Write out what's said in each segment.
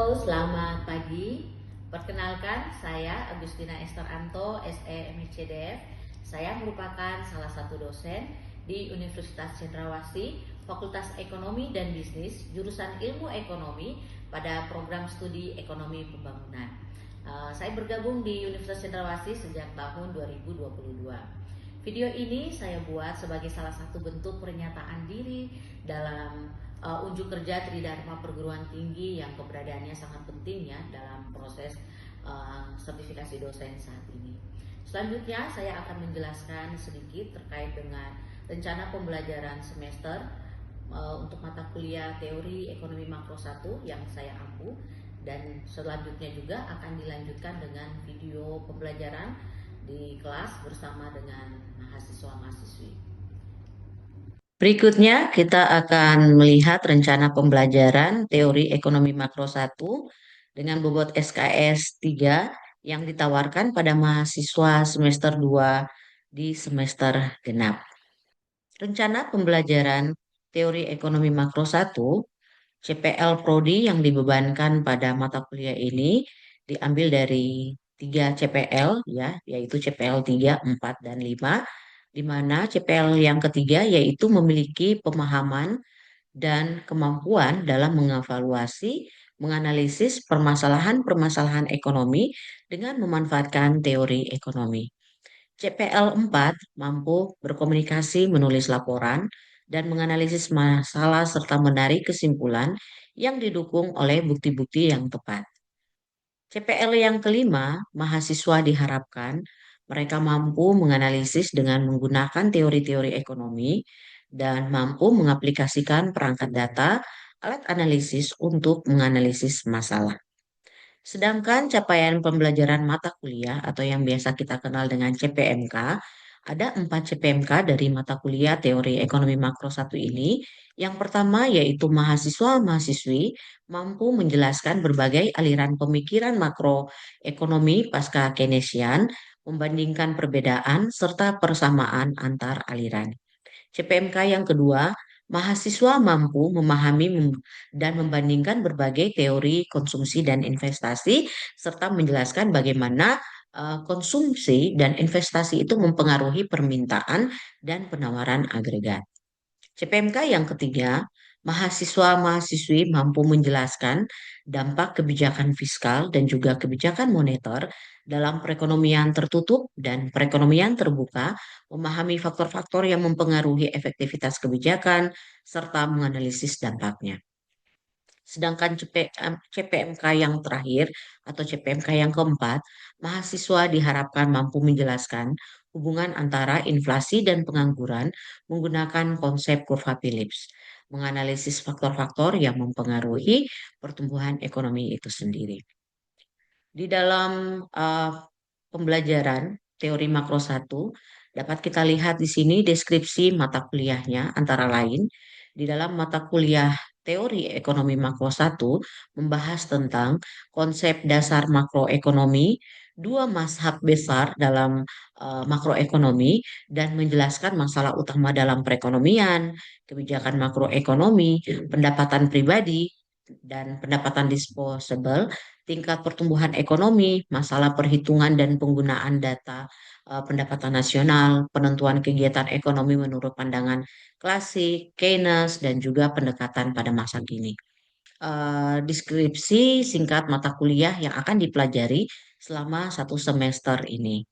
Selamat pagi. Perkenalkan, saya Agustina Esther Anto, SE MICDF. Saya merupakan salah satu dosen di Universitas Cendrawasih, Fakultas Ekonomi dan Bisnis, jurusan Ilmu Ekonomi pada program studi Ekonomi Pembangunan. Saya bergabung di Universitas Cendrawasih sejak tahun 2022. Video ini saya buat sebagai salah satu bentuk pernyataan diri dalam unjuk kerja Tridharma Perguruan Tinggi yang keberadaannya sangat penting ya dalam proses sertifikasi dosen saat ini. Selanjutnya saya akan menjelaskan sedikit terkait dengan rencana pembelajaran semester untuk mata kuliah teori ekonomi makro 1 yang saya ampu, dan selanjutnya juga akan dilanjutkan dengan video pembelajaran di kelas bersama dengan mahasiswa-mahasiswi. Berikutnya kita akan melihat rencana pembelajaran teori ekonomi makro 1 dengan bobot SKS 3 yang ditawarkan pada mahasiswa semester 2 di semester genap. Rencana pembelajaran teori ekonomi makro 1 CPL Prodi yang dibebankan pada mata kuliah ini diambil dari 3 CPL ya, yaitu CPL 3, 4, dan 5, di mana CPL yang ketiga yaitu memiliki pemahaman dan kemampuan dalam mengevaluasi, menganalisis permasalahan-permasalahan ekonomi dengan memanfaatkan teori ekonomi. CPL 4 mampu berkomunikasi, menulis laporan, dan menganalisis masalah serta menarik kesimpulan yang didukung oleh bukti-bukti yang tepat. CPL yang kelima, mahasiswa diharapkan mereka mampu menganalisis dengan menggunakan teori-teori ekonomi dan mampu mengaplikasikan perangkat data, alat analisis untuk menganalisis masalah. Sedangkan capaian pembelajaran mata kuliah atau yang biasa kita kenal dengan CPMK, ada 4 CPMK dari mata kuliah teori ekonomi makro 1 ini. Yang pertama yaitu mahasiswa-mahasiswi mampu menjelaskan berbagai aliran pemikiran makro ekonomi pasca Keynesian, membandingkan perbedaan serta persamaan antar aliran. CPMK yang kedua, mahasiswa mampu memahami dan membandingkan berbagai teori konsumsi dan investasi, serta menjelaskan bagaimana konsumsi dan investasi itu mempengaruhi permintaan dan penawaran agregat. CPMK yang ketiga, mahasiswa-mahasiswi mampu menjelaskan dampak kebijakan fiskal dan juga kebijakan moneter dalam perekonomian tertutup dan perekonomian terbuka, memahami faktor-faktor yang mempengaruhi efektivitas kebijakan, serta menganalisis dampaknya. Sedangkan CPMK yang terakhir atau CPMK yang keempat, mahasiswa diharapkan mampu menjelaskan hubungan antara inflasi dan pengangguran menggunakan konsep kurva Phillips, menganalisis faktor-faktor yang mempengaruhi pertumbuhan ekonomi itu sendiri. Di dalam pembelajaran teori makro 1 dapat kita lihat di sini deskripsi mata kuliahnya, antara lain di dalam mata kuliah teori ekonomi makro 1 membahas tentang konsep dasar makroekonomi, dua mazhab besar dalam makroekonomi, dan menjelaskan masalah utama dalam perekonomian, kebijakan makroekonomi, pendapatan pribadi, dan pendapatan disposable, tingkat pertumbuhan ekonomi, masalah perhitungan dan penggunaan data pendapatan nasional, penentuan kegiatan ekonomi menurut pandangan klasik, Keynes, dan juga pendekatan pada masa kini. Deskripsi singkat mata kuliah yang akan dipelajari selama 1 semester ini.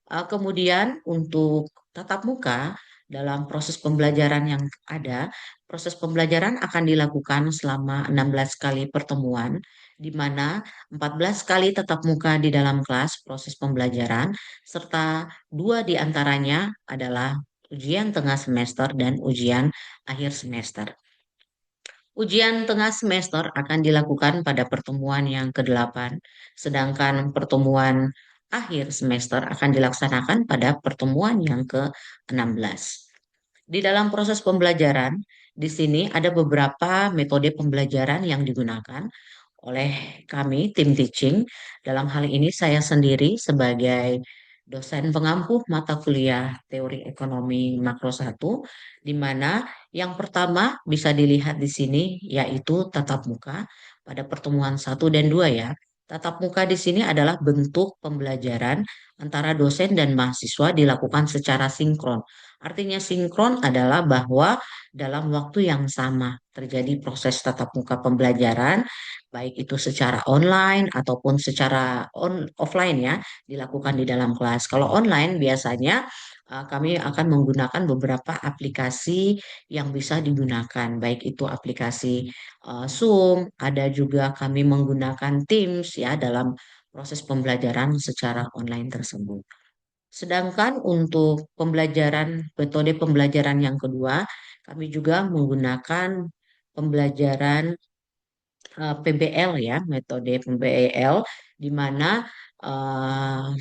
Kemudian untuk tatap muka dalam proses pembelajaran yang ada, proses pembelajaran akan dilakukan selama 16 kali pertemuan, di mana 14 kali tatap muka di dalam kelas proses pembelajaran, serta 2 di antaranya adalah ujian tengah semester dan ujian akhir semester. Ujian tengah semester akan dilakukan pada pertemuan yang ke-8, sedangkan pertemuan akhir semester akan dilaksanakan pada pertemuan yang ke-16. Di dalam proses pembelajaran, di sini ada beberapa metode pembelajaran yang digunakan oleh kami, tim teaching. Dalam hal ini saya sendiri sebagai dosen pengampu mata kuliah teori ekonomi makro 1, di mana Yang pertama bisa dilihat di sini yaitu tatap muka pada pertemuan satu dan 2 ya. Tatap muka di sini adalah bentuk pembelajaran antara dosen dan mahasiswa dilakukan secara sinkron. Artinya sinkron adalah bahwa dalam waktu yang sama terjadi proses tatap muka pembelajaran, baik itu secara online ataupun secara offline ya, dilakukan di dalam kelas. Kalau online biasanya kami akan menggunakan beberapa aplikasi yang bisa digunakan, baik itu aplikasi Zoom, ada juga kami menggunakan Teams ya dalam proses pembelajaran secara online tersebut. Sedangkan untuk metode pembelajaran yang kedua, kami juga menggunakan pembelajaran PBL ya, metode PBL, di mana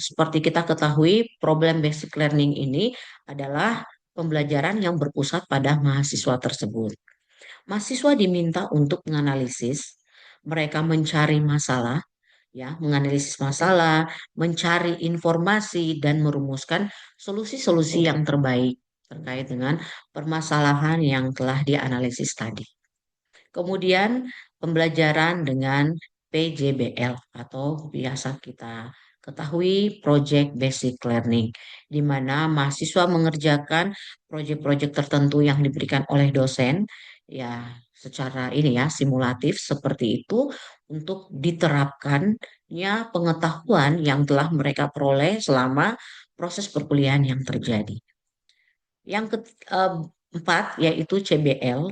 seperti kita ketahui, problem basic learning ini adalah pembelajaran yang berpusat pada mahasiswa tersebut. Mahasiswa diminta untuk menganalisis, mereka mencari masalah, ya, menganalisis masalah, mencari informasi dan merumuskan solusi-solusi yang terbaik terkait dengan permasalahan yang telah dianalisis tadi. Kemudian pembelajaran dengan PJBL atau biasa kita ketahui Project Basic Learning, di mana mahasiswa mengerjakan proyek-proyek tertentu yang diberikan oleh dosen, ya secara ini ya simulatif seperti itu untuk diterapkannya pengetahuan yang telah mereka peroleh selama proses perkuliahan yang terjadi. Yang keempat yaitu CBL,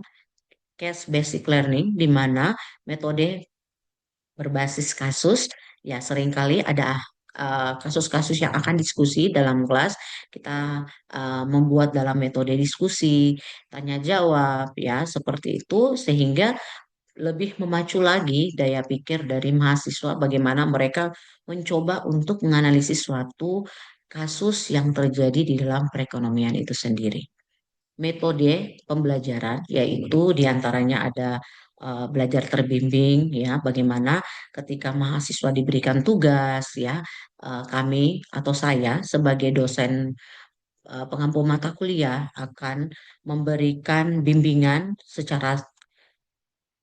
Case Basic Learning, di mana metode berbasis kasus, ya seringkali ada kasus-kasus yang akan diskusi dalam kelas. Kita membuat dalam metode diskusi, tanya jawab, ya seperti itu, sehingga lebih memacu lagi daya pikir dari mahasiswa bagaimana mereka mencoba untuk menganalisis suatu kasus yang terjadi di dalam perekonomian itu sendiri. Metode pembelajaran yaitu diantaranya ada belajar terbimbing ya, bagaimana ketika mahasiswa diberikan tugas ya, kami atau saya sebagai dosen pengampu mata kuliah akan memberikan bimbingan secara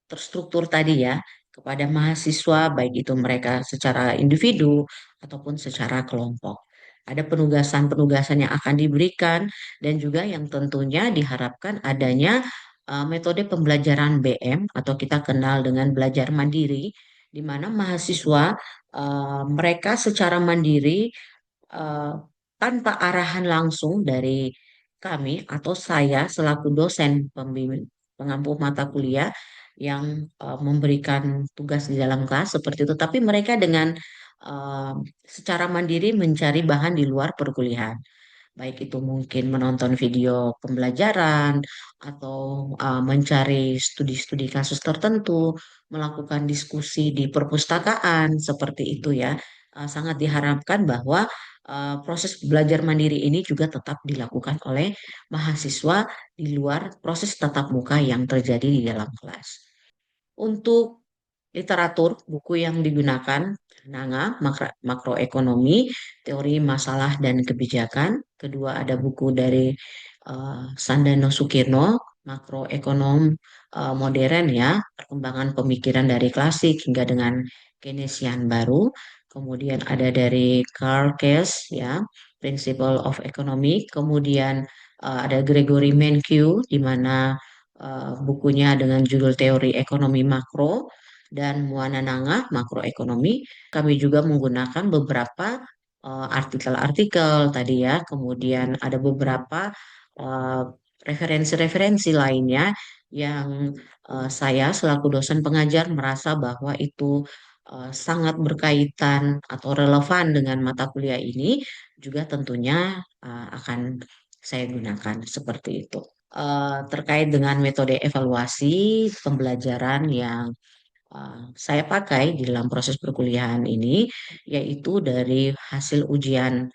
terstruktur tadi ya kepada mahasiswa, baik itu mereka secara individu ataupun secara kelompok. Ada penugasan-penugasan yang akan diberikan dan juga yang tentunya diharapkan adanya metode pembelajaran BM atau kita kenal dengan belajar mandiri, di mana mahasiswa mereka secara mandiri eh, tanpa arahan langsung dari kami atau saya selaku dosen pembimbing pengampu mata kuliah yang memberikan tugas di dalam kelas seperti itu, tapi mereka dengan eh, secara mandiri mencari bahan di luar perkuliahan, baik itu mungkin menonton video pembelajaran atau mencari studi-studi kasus tertentu, melakukan diskusi di perpustakaan seperti itu ya. Sangat diharapkan bahwa proses belajar mandiri ini juga tetap dilakukan oleh mahasiswa di luar proses tatap muka yang terjadi di dalam kelas. Untuk literatur, buku yang digunakan, Nanga, Makroekonomi, Teori Masalah dan Kebijakan. Kedua ada buku dari Sandano Sukirno, Makroekonom Modern ya, Perkembangan Pemikiran dari Klasik hingga dengan Keynesian Baru. Kemudian ada dari Karl Kess ya, Principle of Economic. Kemudian ada Gregory Mankiw, di mana bukunya dengan judul Teori Ekonomi Makro dan Muana Nanga Makroekonomi. Kami juga menggunakan beberapa artikel-artikel tadi ya, kemudian ada beberapa eh, referensi-referensi lainnya yang saya selaku dosen pengajar merasa bahwa itu sangat berkaitan atau relevan dengan mata kuliah ini, juga tentunya akan saya gunakan seperti itu. Terkait dengan metode evaluasi pembelajaran yang saya pakai di dalam proses perkuliahan ini, yaitu dari hasil ujian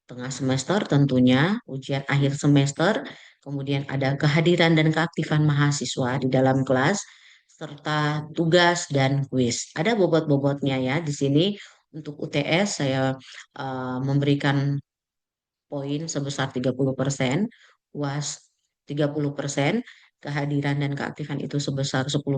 tengah semester tentunya, ujian akhir semester, kemudian ada kehadiran dan keaktifan mahasiswa di dalam kelas, serta tugas dan kuis. Ada bobot-bobotnya ya di sini. Untuk UTS saya memberikan poin sebesar 30%, UAS 30%, kehadiran dan keaktifan itu sebesar 10%,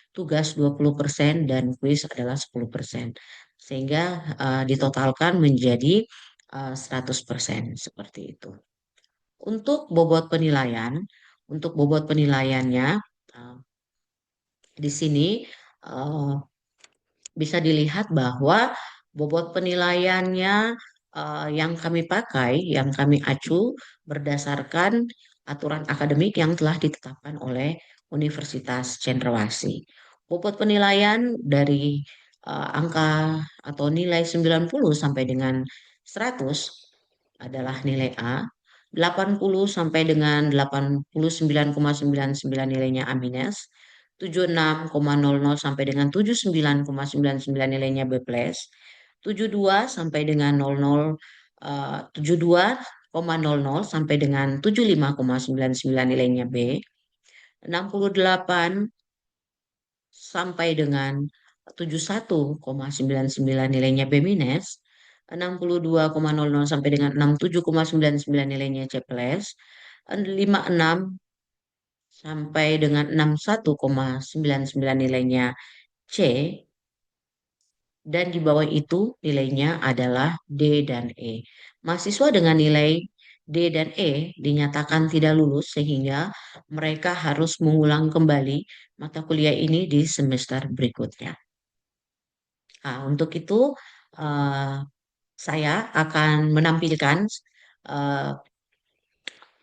tugas 20%, dan kuis adalah 10%. Sehingga ditotalkan menjadi 100% seperti itu. Untuk bobot penilaiannya, uh, di sini uh, bisa dilihat bahwa bobot penilaiannya yang kami pakai, yang kami acu berdasarkan aturan akademik yang telah ditetapkan oleh Universitas Cenderawasih. Bobot penilaian dari angka atau nilai 90 sampai dengan 100 adalah nilai A, 80 sampai dengan 89,99 nilainya A minus, 76,00 sampai dengan 79,99 nilainya B plus, 72 sampai dengan 72,00 sampai dengan 75,99 nilainya B, 68 sampai dengan 71,99 nilainya B minus, 62,00 sampai dengan 67,99 nilainya C plus, 56 sampai dengan 61,99 nilainya C, dan di bawah itu nilainya adalah D dan E. Mahasiswa dengan nilai D dan E dinyatakan tidak lulus sehingga mereka harus mengulang kembali mata kuliah ini di semester berikutnya. Nah, untuk itu eh, saya akan menampilkan eh,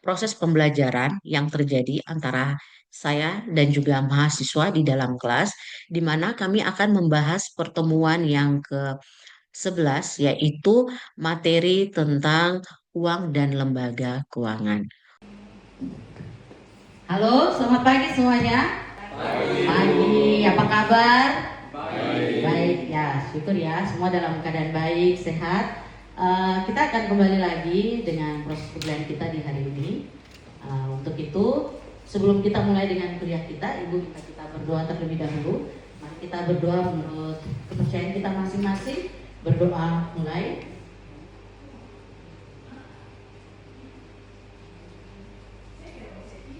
proses pembelajaran yang terjadi antara saya dan juga mahasiswa di dalam kelas, di mana kami akan membahas pertemuan yang ke-11, yaitu materi tentang uang dan lembaga keuangan. Halo, selamat pagi semuanya. Pagi, apa kabar? Baik, ya, syukur ya, semua dalam keadaan baik, sehat. Kita akan kembali lagi dengan proses pembelajaran kita di hari ini. Untuk itu, sebelum kita mulai dengan kuliah kita, Ibu minta kita berdoa terlebih dahulu. Mari kita berdoa menurut kepercayaan kita masing-masing. Berdoa mulai.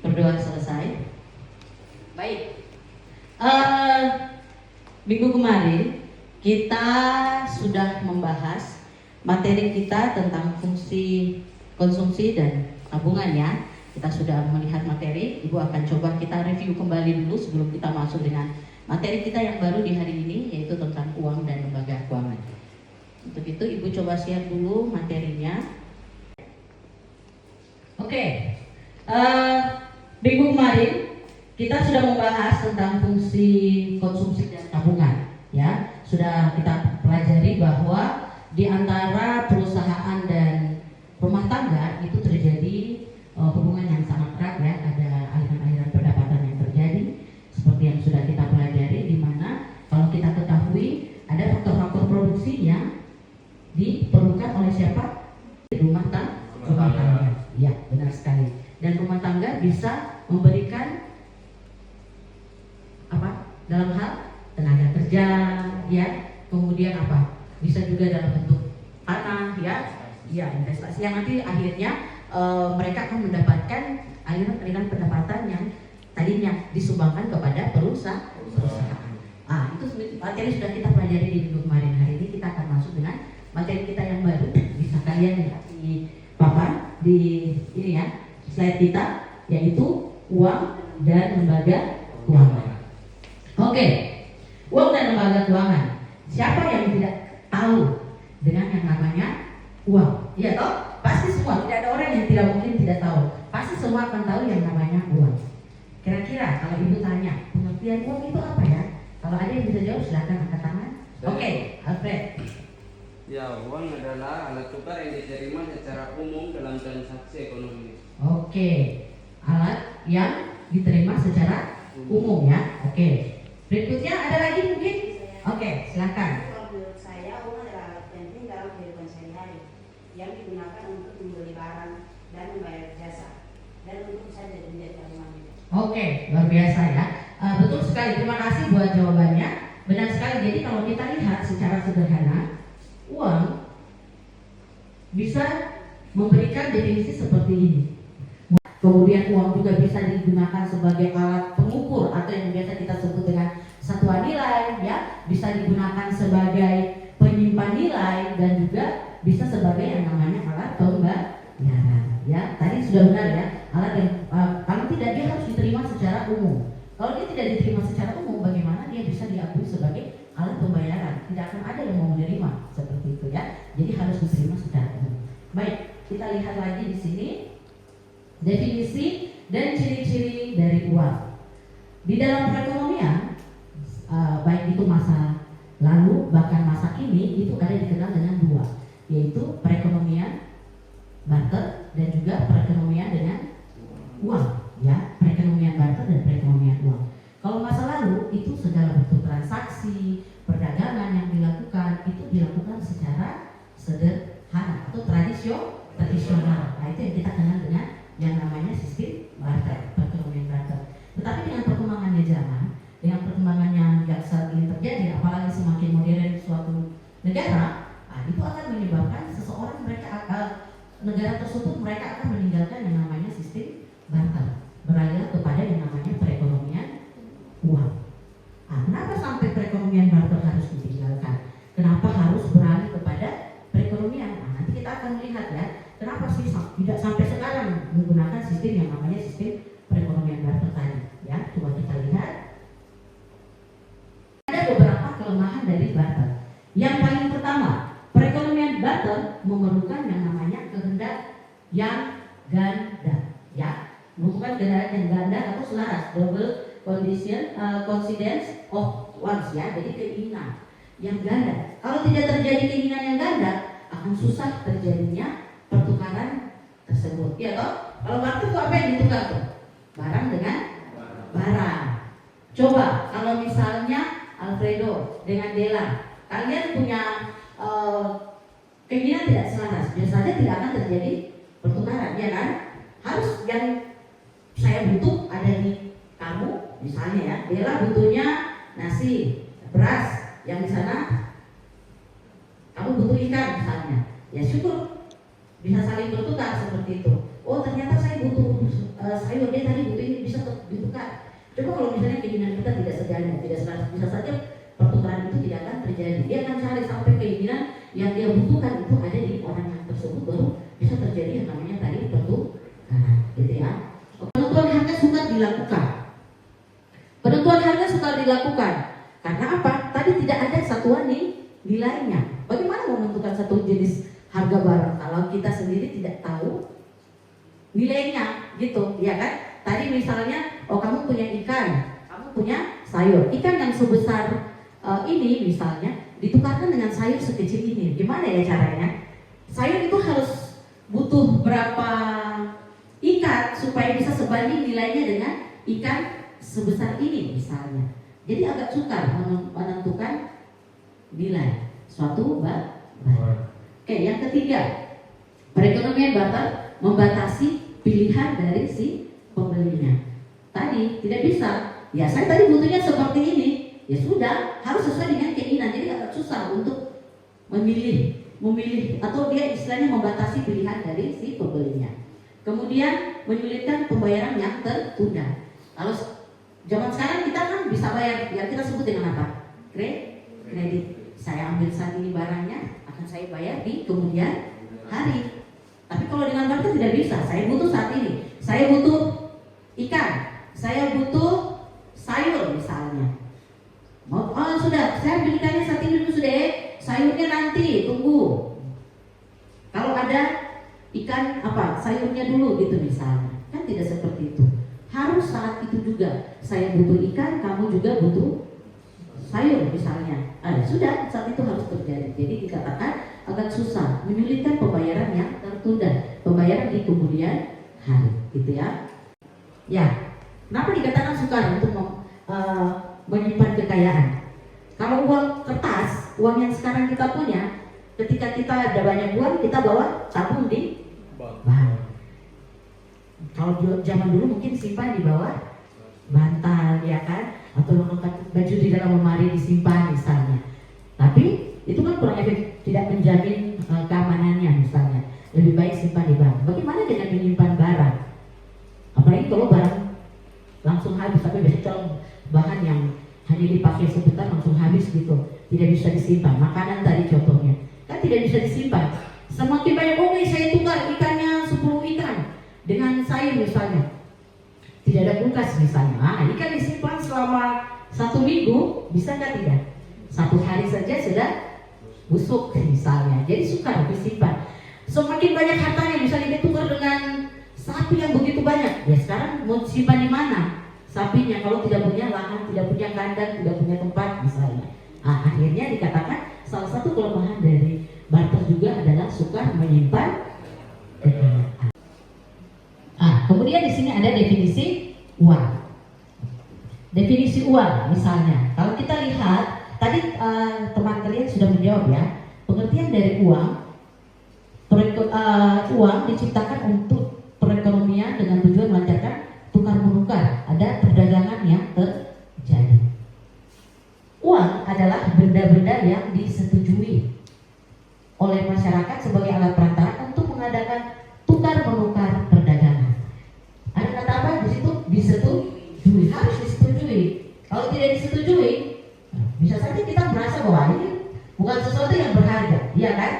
Berdoa selesai. Baik. Minggu kemarin kita sudah membahas materi kita tentang fungsi konsumsi dan tabungan ya. Kita sudah melihat materi. Ibu akan coba kita review kembali dulu sebelum kita masuk dengan materi kita yang baru di hari ini, yaitu tentang uang dan lembaga keuangan. Untuk itu Ibu coba share dulu materinya. Oke. Minggu kemarin kita sudah membahas tentang fungsi konsumsi dan tabungan, ya. Sudah kita pelajari bahwa di antara perusahaan dan rumah tangga itu terjadi hubungan yang sangat erat ya, ada aliran-aliran pendapatan yang terjadi seperti yang sudah kita pelajari, di mana kalau kita ketahui ada faktor-faktor produksi yang diperlukan oleh siapa? Rumah tangga. Ya, benar sekali. Dan rumah tangga bisa memberikan apa? Dalam hal tenaga kerja, ya. Kemudian apa? Bisa juga dalam bentuk tanah, ya. Ya, investasi yang nanti akhirnya mereka akan mendapatkan aliran-aliran pendapatan yang tadinya disumbangkan kepada perusahaan. Itu materi sudah kita pelajari di minggu kemarin. Hari ini kita akan masuk dengan materi kita yang baru. Bisa kalian lihat di papan di ini ya, slide kita, yaitu uang dan lembaga keuangan. Oke, uang dan lembaga keuangan. Siapa yang tidak tahu dengan yang namanya uang? Iya toh? Pasti semua, tidak ada orang yang tidak mungkin tidak tahu. Pasti semua akan tahu yang namanya uang. Kira-kira kalau ibu tanya, pengertian uang itu apa ya? Kalau ada yang bisa jawab silakan angkat tangan. Oke, Alfred. Ya, uang adalah alat tukar yang diterima secara umum dalam transaksi ekonomi. Oke, alat yang diterima secara umum ya. Oke. Berikutnya ada lagi mungkin? Oke, silakan. Menurut saya uang adalah alat penting dalam kehidupan sehari-hari yang digunakan untuk membeli barang dan membayar jasa dan untuk bisa menjadi tabungan. Oke, luar biasa ya. Betul sekali. Terima kasih buat jawabannya. Benar sekali. Jadi kalau kita lihat secara sederhana, uang bisa memberikan definisi seperti ini. Kemudian uang juga bisa digunakan sebagai alat pengukur atau yang biasa kita sebut dengan satuan nilai, ya, bisa digunakan sebagai penyimpan nilai dan juga bisa sebagai yang namanya alat pembayaran. Ya, tadi sudah benar ya, alat yang kalau tidak dia harus diterima secara umum. Kalau dia tidak diterima secara umum, bagaimana dia bisa diakui sebagai alat pembayaran? Tidak akan ada yang mau menerima seperti itu ya. Jadi harus diterima secara umum. Baik, kita lihat lagi di sini definisi dan ciri-ciri dari uang. Di dalam perekonomian, baik itu masa lalu bahkan masa kini, itu ada dikenal dengan dua, yaitu perekonomian barter dan juga perekonomian dengan uang, ya, perekonomian barter dan perekonomian uang. Kalau masa lalu itu segala bentuk transaksi, perdagangan yang dilakukan itu dilakukan secara sederhana atau tradisional. Nah, itu yang kita kenal dengan yang namanya sistem barter, perekonomian barter. Tetapi dengan perkembangannya zaman, dengan perkembangannya yang saat ini terjadi, apalagi semakin modern suatu negara, itu akan menyebabkan seseorang negara tersebut mereka akan meninggalkan yang namanya sistem barter, beralih kepada yang namanya perekonomian uang. Kenapa sampai perekonomian barter harus ditinggalkan? Kenapa harus beralih kepada perekonomian? Nanti kita akan melihat ya, kenapa sih tidak sampai sekarang menggunakan sistem yang namanya sistem perekonomian barter tadi. Ya, coba kita lihat. Ada beberapa kelemahan dari barter. Yang paling pertama, perekonomian barter memerlukan yang namanya kehendak yang ganda. Ya, merupakan kehendak yang ganda atau selaras, double coincidence of ones, ya, jadi keinginan yang ganda. Kalau tidak terjadi keinginan yang ganda, akan susah terjadinya pertukaran tersebut. Ya toh? Kalau barter itu apa yang ditukar tuh? Barang dengan barang. Coba kalau misalnya Alfredo dengan Dela, kalian punya keinginan tidak selaras, biasanya tidak akan terjadi pertukaran, ya kan? Harus yang saya butuh ada di kamu, misalnya ya, Dela butuhnya nasi, beras, yang di sana kamu butuh ikan misalnya, ya syukur bisa saling bertukar seperti itu. Oh ternyata saya butuh sayur, dia tadi butuh ini, bisa ditukar. Coba kalau misalnya keinginan kita tidak sejalan, tidak selaras, bisa saja pertukaran itu tidak akan terjadi. Dia akan cari sampai keinginan yang dia butuhkan itu ada di orang yang tersebut, baru bisa terjadi yang namanya tadi pertukaran, gitu ya. Penentuan harga sukar dilakukan. Penentuan harga sukar dilakukan karena apa? Tadi tidak ada satuan nilainya. Bagaimana mau menentukan satu jenis harga barang kalau kita sendiri tidak tahu nilainya, gitu, ya kan? Tadi misalnya, oh kamu punya ikan, kamu punya sayur. Ikan yang sebesar ini misalnya ditukarkan dengan sayur sekecil ini. Gimana ya caranya? Sayur itu harus butuh berapa ikan supaya bisa sebanding nilainya dengan ikan sebesar ini misalnya. Jadi agak sukar menentukan nilai suatu barang. Oke, yang ketiga, perekonomian barter membatasi pilihan dari si pembelinya. Tadi tidak bisa. Ya saya tadi butuhnya seperti ini. Ya sudah, harus sesuai dengan keinginan. Jadi agak susah untuk memilih atau dia istilahnya membatasi pilihan dari si pembelinya. Kemudian menyulitkan pembayaran yang tertunda. Kalau zaman sekarang kita kan bisa bayar, ya kita sebut dengan apa? Kredit. Saya ambil saat ini barangnya, akan saya bayar di kemudian hari. Tapi kalau dengan barter tidak bisa. Saya butuh saat ini. Saya butuh ikan. Saya butuh sayur misalnya. Oh sudah, saya ambil ikannya saat ini dulu sudah. Sayurnya nanti, tunggu. Kalau ada ikan apa, sayurnya dulu gitu misalnya. Kan tidak seperti itu. Harus saat itu juga. Saya butuh ikan, kamu juga butuh sayur misalnya. Sudah, saat itu harus terjadi. Jadi dikatakan agak susah, menyulitkan pembayaran yang tertunda, pembayaran di kemudian hari, gitu ya. Ya, kenapa dikatakan sukar untuk menyimpan kekayaan? Kalau uang kertas, uang yang sekarang kita punya, ketika kita ada banyak uang, kita bawa tabung di bank. Kalau zaman dulu mungkin simpan di bawah bantal, ya kan? Atau baju di dalam lemari disimpan misalnya. Tapi itu kan kurang efektif, tidak menjamin keamanannya misalnya. Lebih baik simpan di bank. Bagaimana dengan menyimpan barang? Apalagi kalau barang langsung habis, tapi biasanya kalau bahan yang hanya dipakai sebentar langsung habis gitu, tidak bisa disimpan. Makanan tadi contohnya kan tidak bisa disimpan. Semakin banyak, oke saya tukar ikannya 10 ikan dengan sayur misalnya, tidak ada kulkas misalnya, ikan disimpan selama 1 minggu, bisa nggak? Tidak, 1 hari saja sudah busuk misalnya, jadi sukar disimpan. Semakin banyak hartanya, misalnya ditukar dengan sapi yang begitu banyak, ya sekarang mau simpan di mana sapinya kalau tidak punya lahan, tidak punya kandang, tidak punya tempat misalnya. Akhirnya dikatakan salah satu kelemahan dari barter juga adalah sukar menyimpan kekayaan. Kemudian di sini ada definisi uang. Definisi uang misalnya, kalau kita lihat tadi teman kalian sudah menjawab ya, pengertian dari uang. Uang diciptakan untuk perekonomian dengan tujuan melancarkan tukar menukar, ada perdagangan yang terjadi. Uang adalah benda-benda yang disetujui oleh masyarakat sebagai alat perantara untuk mengadakan tukar menukar perdagangan. Ada kata apa di situ? Disetujui, harus disetujui. Kalau tidak disetujui, bisa saja kita merasa bahwa ini bukan sesuatu yang berharga, iya kan?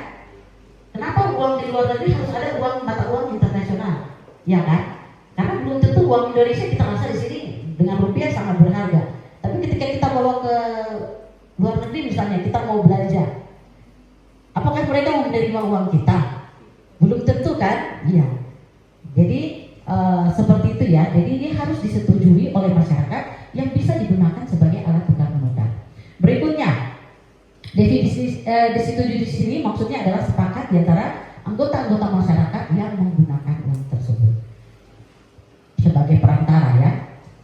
Kenapa uang di luar negeri harus ada uang mata uang internasional, ya kan? Karena belum tentu uang Indonesia kita rasa di sini dengan rupiah sangat berharga. Tapi ketika kita bawa ke luar negeri misalnya, kita mau belanja, apakah mereka mau menerima uang kita? Belum tentu kan? Iya. Jadi seperti itu ya. Jadi ini harus disetujui oleh masyarakat yang bisa digunakan sebagai alat tukar menukar. Berikutnya, definisi disetujui di sini maksudnya adalah sepakat di antara anggota-anggota masyarakat yang menggunakan uang tersebut sebagai perantara ya.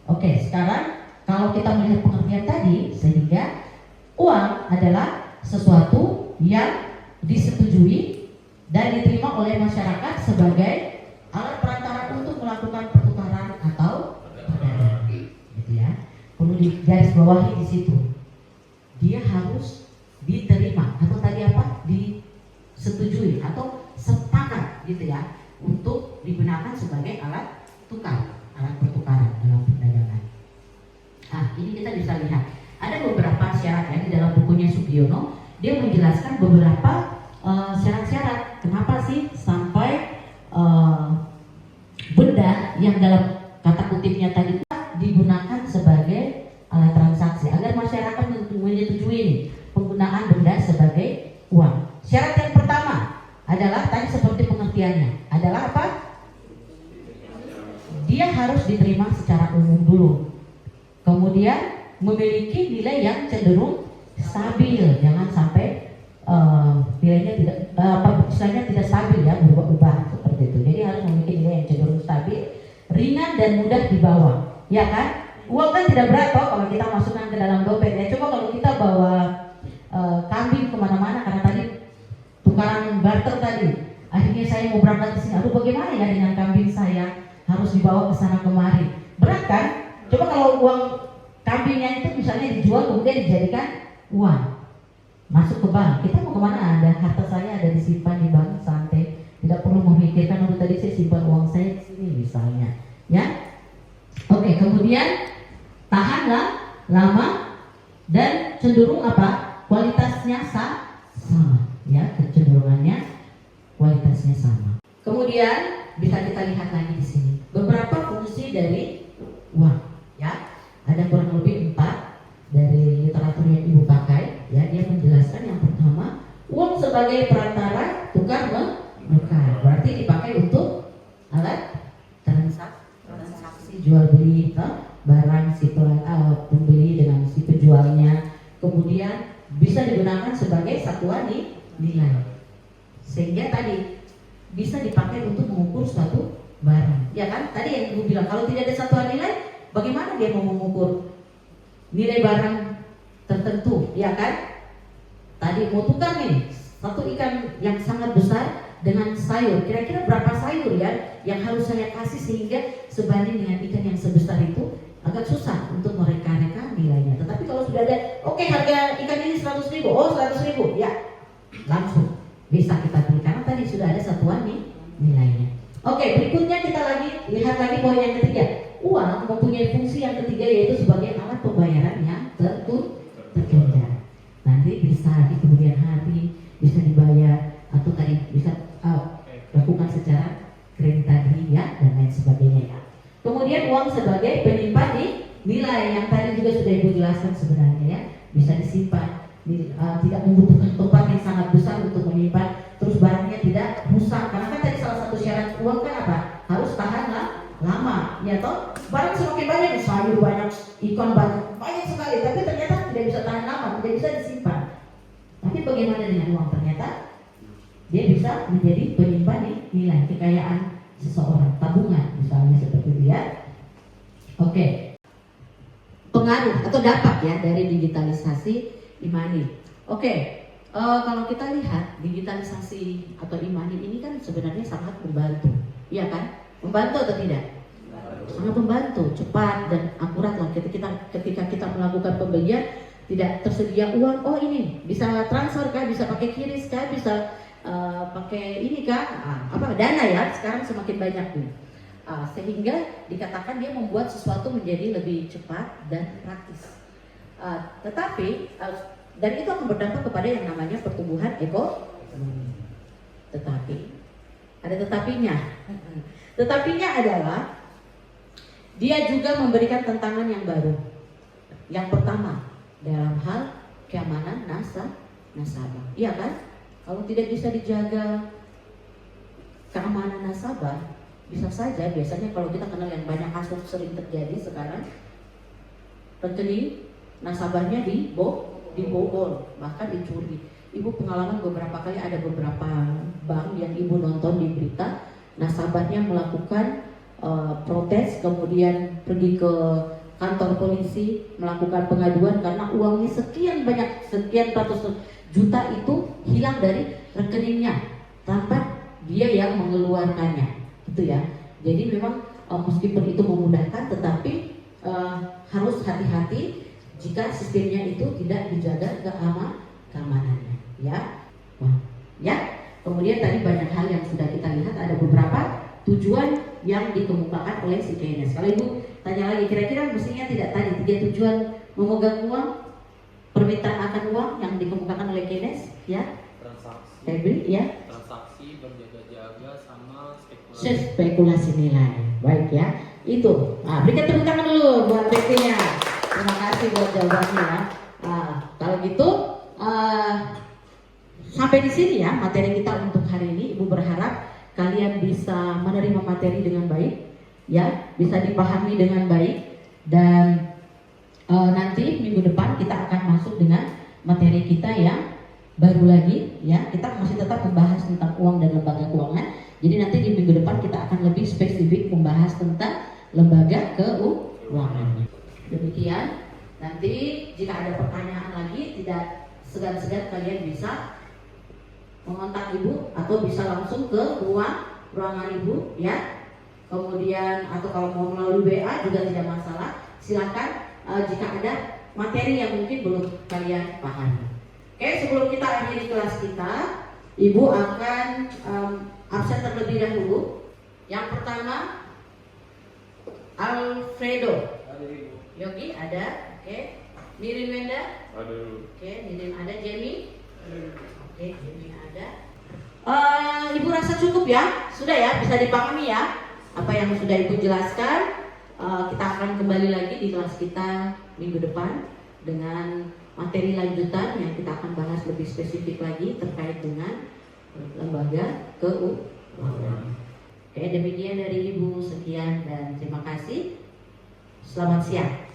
Oke, sekarang kalau kita melihat pengertian tadi, sehingga uang adalah sesuatu yang disetujui dan diterima oleh masyarakat sebagai alat perantara untuk melakukan pertukaran atau perdagangan, gitu ya. Perlu digarisbawahi di situ. Dia harus diterima atau tadi apa? Disetujui atau sepakat, gitu ya, untuk digunakan sebagai alat tukar, alat pertukaran dalam perdagangan. Ini kita bisa lihat ada beberapa syarat ya di dalam bukunya Sugiono. Dia menjelaskan beberapa syarat-syarat kenapa sih sampai benda yang dalam kata kutipnya tadi digunakan sebagai alat transaksi agar masyarakat menyetujui penggunaan benda sebagai uang. Syarat yang pertama adalah tadi seperti pengertiannya adalah apa? Dia harus diterima secara umum dulu. Kemudian memiliki nilai yang cenderung stabil, jangan sampai nilainya tidak stabil ya, berubah-ubah seperti itu. Jadi harus memiliki nilai yang cenderung stabil, ringan dan mudah dibawa, ya kan? Uang kan tidak berat toh kalau kita masukkan ke dalam dompet ya. Coba kalau kita bawa kambing kemana-mana karena tadi tukaran barter tadi, akhirnya saya mau berangkat ke sini, aduh bagaimana ya dengan kambing saya, harus dibawa ke sana kemari, berat kan? Coba kalau uang kambingnya itu misalnya dijual kemudian dijadikan uang, masuk ke bank, kita mau kemana? Ada harta saya ada disimpan di bank santai, tidak perlu memikirkan oh tadi saya simpan uang saya di sini misalnya, ya. Oke, kemudian tahanlah lama dan cenderung apa? Kualitasnya sama, ya, kecenderungannya kualitasnya sama. Kemudian bisa kita lihat lagi di sini beberapa fungsi dari uang, ya. Ada kurang lebih 4 dari literatur yang ibu pakai, ya. Dia menjelaskan yang pertama, uang sebagai perantara tukar menukar, berarti dipakai untuk alat transaksi jual beli barang si pembeli dengan si penjualnya. Kemudian bisa digunakan sebagai satuan nilai, sehingga tadi bisa dipakai untuk mengukur suatu barang, ya kan? Tadi yang ibu bilang kalau tidak ada satuan nilai, bagaimana dia mau mengukur nilai barang tertentu, ya kan? Tadi mau tukar nih satu ikan yang sangat besar dengan sayur, kira-kira berapa sayur ya yang harus saya kasih sehingga sebanding dengan ikan yang sebesar itu, agak susah untuk mereka-reka nilainya. Tetapi kalau sudah ada, oke, harga ikan ini 100.000, oh 100.000, ya langsung bisa kita beli karena tadi sudah ada satuan nilainya. Oke, berikutnya kita lihat lagi poin yang ketiga. Uang mempunyai fungsi yang ketiga, yaitu sebagai alat pembayaran yang tertunda. Nanti bisa di kemudian hari bisa dibayar, atau tadi bisa lakukan secara kredit tadi ya, dan lain sebagainya ya. Kemudian uang sebagai penyimpan nilai yang tadi juga sudah Ibu jelaskan sebenarnya ya, bisa disimpan, tidak membutuhkan tempat yang sangat besar untuk menyimpan, terus barangnya tidak rusak, karena kan tadi salah satu syarat uang kan apa? Harus tahan lama, ya toh? Barang semakin banyak, sayur banyak, ikan banyak sekali, tapi ternyata tidak bisa tahan lama, tidak bisa disimpan. Tapi bagaimana dengan uang? Ternyata dia bisa menjadi penyimpan nilai kekayaan seseorang, tabungan misalnya seperti itu ya. Oke. Pengaruh atau dampak ya dari digitalisasi e-money. Oke. Kalau kita lihat digitalisasi atau e-money ini kan sebenarnya sangat membantu, iya kan? Membantu atau tidak? Sangat membantu, cepat dan akurat lah. Ketika kita melakukan pembelian, tidak tersedia uang, oh ini bisa transfer kah, bisa pakai QRIS kah, bisa pakai ini kah, dana ya. Sekarang semakin banyak nih, sehingga dikatakan dia membuat sesuatu menjadi lebih cepat dan praktis. Tetapi dan itu akan berdampak kepada yang namanya pertumbuhan ekonomi. Tetapi ada tetapinya. Tetapinya adalah dia juga memberikan tantangan yang baru. Yang pertama, dalam hal keamanan nasabah. Iya kan? Kalau tidak bisa dijaga keamanan nasabah, bisa saja biasanya kalau kita kenal yang banyak kasus sering terjadi sekarang, rekening nasabahnya dibobol, bahkan dicuri. Ibu pengalaman beberapa kali ada beberapa bank yang Ibu nonton di berita, nasabahnya melakukan protes, kemudian pergi ke kantor polisi melakukan pengaduan karena uangnya sekian ratus juta itu hilang dari rekeningnya tanpa dia yang mengeluarkannya, gitu ya. Jadi memang meskipun itu memudahkan, tetapi harus hati-hati jika sistemnya itu tidak dijaga keamanannya, ya. Nah, ya. Kemudian tadi banyak hal yang sudah kita lihat, ada beberapa tujuan yang dikemukakan oleh si Keynes. Kalau Ibu tanya lagi, kira-kira mestinya tidak tadi 3 tujuan memegang uang, permintaan akan uang yang dikemukakan oleh Keynes, ya? Transaksi, Febri, ya? transaksi berjaga-jaga sama spekulasi. Spekulasi nilai, baik ya. Itu. Nah, berikan tepuk tangan dulu buat Febri-nya. Terima kasih buat jawabannya ya. Kalau gitu sampai di sini ya materi kita untuk hari ini. Ibu berharap kalian bisa menerima materi dengan baik, ya, bisa dipahami dengan baik, dan nanti minggu depan kita akan masuk dengan materi kita yang baru lagi, ya. Kita masih tetap membahas tentang uang dan lembaga keuangan. Jadi nanti di minggu depan kita akan lebih spesifik membahas tentang lembaga keuangan. Demikian. Nanti jika ada pertanyaan lagi, tidak segan-segan kalian bisa mengontak Ibu atau bisa langsung ke ruangan Ibu, ya. Kemudian atau kalau mau melalui WA juga tidak masalah. Silakan jika ada materi yang mungkin belum kalian pahami. Oke, sebelum kita akhiri kelas kita, Ibu akan absen terlebih dahulu. Yang pertama Alfredo. Yogi ada, oke. Nirin Wenda. Oke, Nirin ada. Jamie. Oke, Jamie ada. Ibu rasa cukup ya? Sudah ya, bisa dipahami ya apa yang sudah Ibu jelaskan. Kita akan kembali lagi di kelas kita minggu depan dengan materi lanjutan yang kita akan bahas lebih spesifik lagi terkait dengan lembaga keuangan. Oke, demikian dari Ibu, sekian dan terima kasih. Selamat siang.